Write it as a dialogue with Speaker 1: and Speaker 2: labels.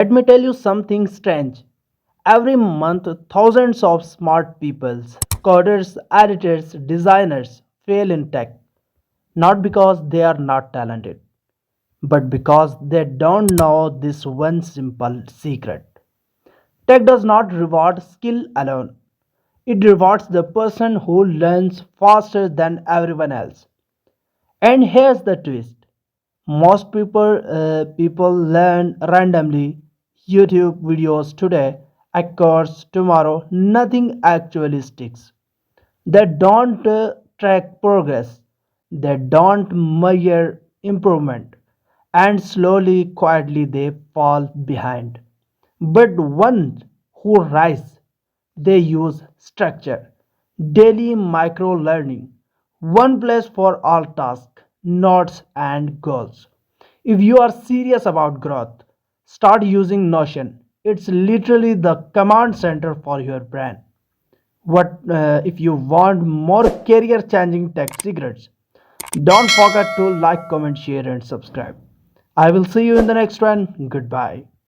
Speaker 1: Let me tell you something strange. Every month, thousands of smart people, coders, editors, designers fail in tech, not because they are not talented, but because they don't know this one simple secret. Tech does not reward skill alone, it rewards the person who learns faster than everyone else. And here's the twist. Most people learn randomly. YouTube videos today, a course tomorrow, nothing actually sticks. They don't track progress, they don't measure improvement, and slowly, quietly, they fall behind. But ones who rise, they use structure, daily micro learning, one place for all tasks, notes, and goals. If you are serious about growth, start using Notion. It's literally the command center for your brain. What if you want more career changing tech secrets? Don't forget to like, comment, share, and subscribe. I will see you in the next one. Goodbye.